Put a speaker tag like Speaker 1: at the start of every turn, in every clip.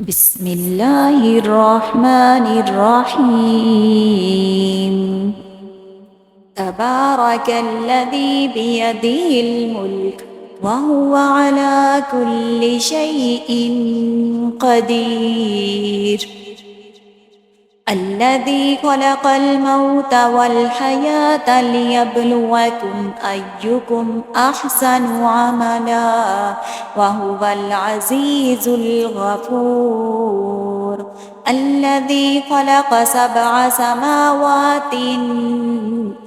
Speaker 1: بسم الله الرحمن الرحيم. تبارك الذي بيده الملك وهو على كل شيء قدير. الذي خلق الموت والحياة ليبلوكم أيكم أحسن عملا وهو العزيز الغفور. الذي خلق 7 سماوات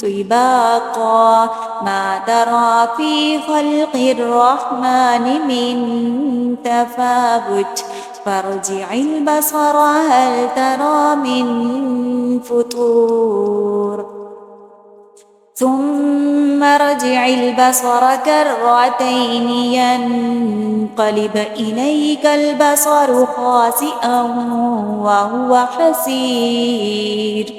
Speaker 1: طباقا ما ترى في خلق الرحمن من تفاوت فارجع البصر هل ترى من فطور ثم ارجع البصر كرتين ينقلب إليك البصر خاسئا وهو حسير.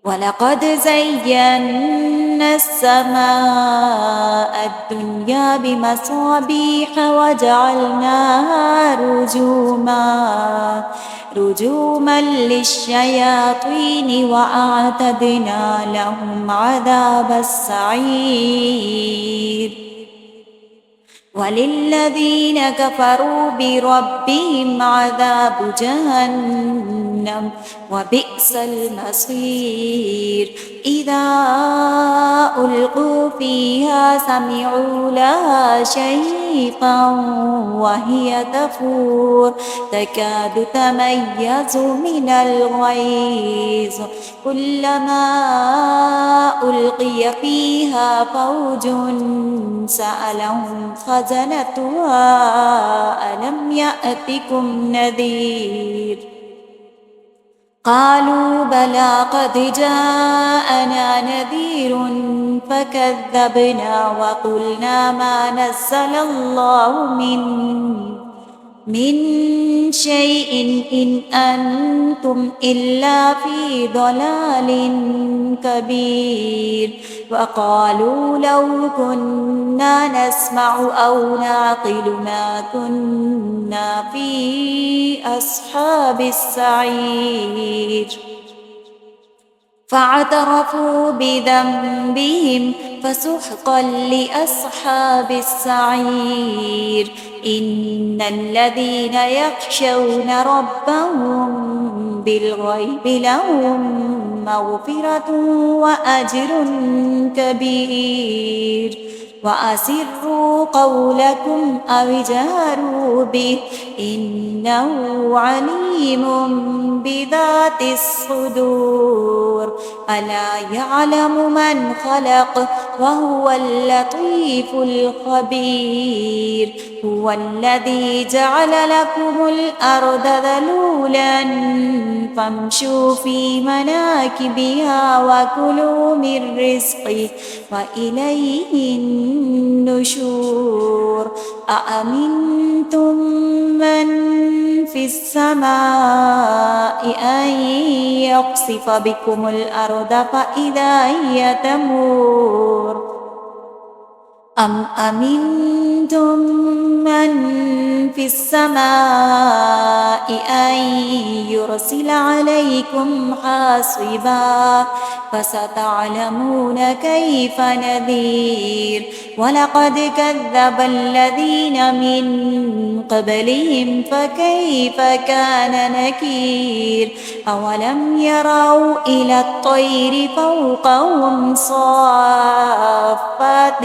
Speaker 1: ولقد زينا السماء الدنيا بمصابيح وجعلناها رجوما للشياطين وأعتدنا لهم عذاب السعير. وللذين كفروا بربهم عذاب جهنم وبئس المصير. إذا ألقوا فيها سمعوا لها شهيقا وهي تفور تكاد تميز من الغيظ كلما ألقي فيها فوج سألهم خزنتها ألم يأتكم نذير قالوا بلى قد جاءنا نذير فكذبنا وقلنا ما نزل الله من شيء إن أنتم إلا في ضلال كبير. وقالوا لو كنا نسمع أو نعقل ما كنا في أصحاب السعير. فاعترفوا بذنبهم فسحقا لأصحاب السعير. إن الذين يخشون ربهم بالغيب لهم مغفرة وأجر كبير. وأسروا قولكم أو اجهروا به إنه عليم بذات الصدور. ألا يعلم من خلق وهو اللطيف الخبير. هو الذي جعل لكم الأرض ذلولا فامشوا في مناكبها وكلوا من رزقه وإليه النشور. أأمنتم من في السماء أن يقصف بكم الأرض فإذا هي تمور أم أمنتم من في السماء أن يرسل عليكم حاصبا فستعلمون كيف نذير. ولقد كذب الذين من قبلهم فكيف كان نكير. أولم يروا إلى الطير فوقهم صافات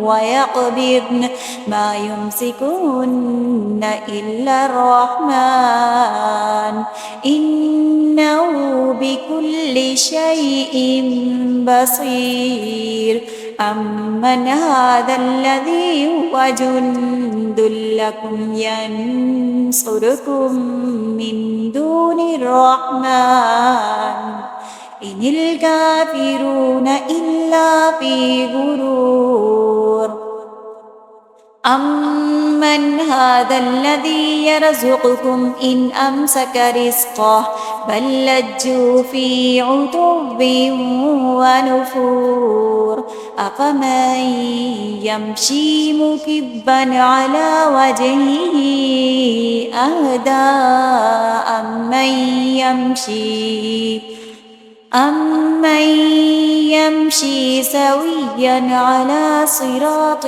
Speaker 1: ويقبضن ما يمسكهن إلا الرحمن إنه بكل شيء بصير. أمن هذا الذي هو جند لكم ينصركم من دون الرحمن إن الكافرون إلا في غرور. أمن هذا الذي يرزقكم إن أمسك رزقه بل لجوا في عتو ونفور أفمن يمشي مكبا على وجهه أهدى أمن يمشي سويا على صراط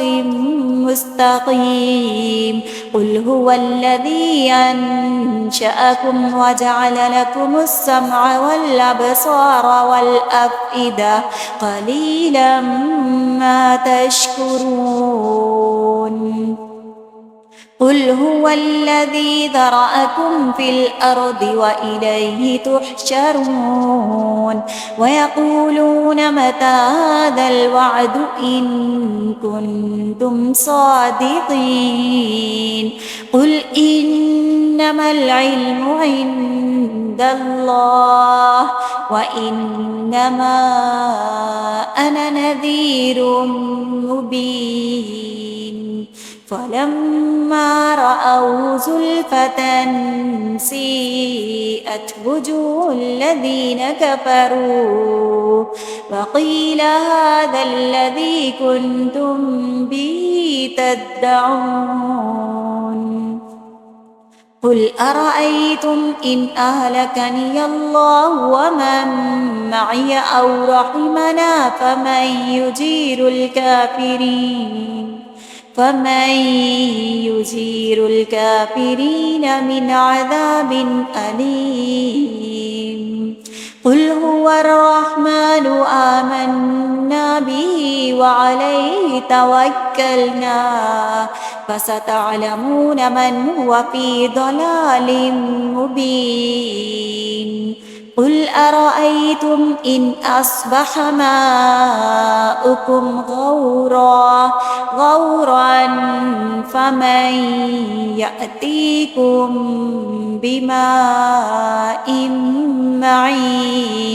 Speaker 1: مستقيم قل هو الذي أنشأكم وجعل لكم السمع والأبصار والأفئدة قليلا ما تشكرون قل هو الذي ذرأكم في الأرض وإليه تحشرون ويقولون متى هذا الوعد إن كنتم صادقين قل إنما العلم عند الله وإنما أنا نذير مبين فلما رأوا زلفة سيئت وجوه الذين كفروا وقيل هذا الذي كنتم به تدعون قل أرأيتم إن أهلكني الله ومن معي أو رحمنا فمن يجير الكافرين من عذاب أليم قل هو الرحمن آمنا به وعليه توكلنا فستعلمون من هو في ضلال مبين قل أرأيتم إن أصبح ماؤكم غورا فمن يأتيكم بماء معين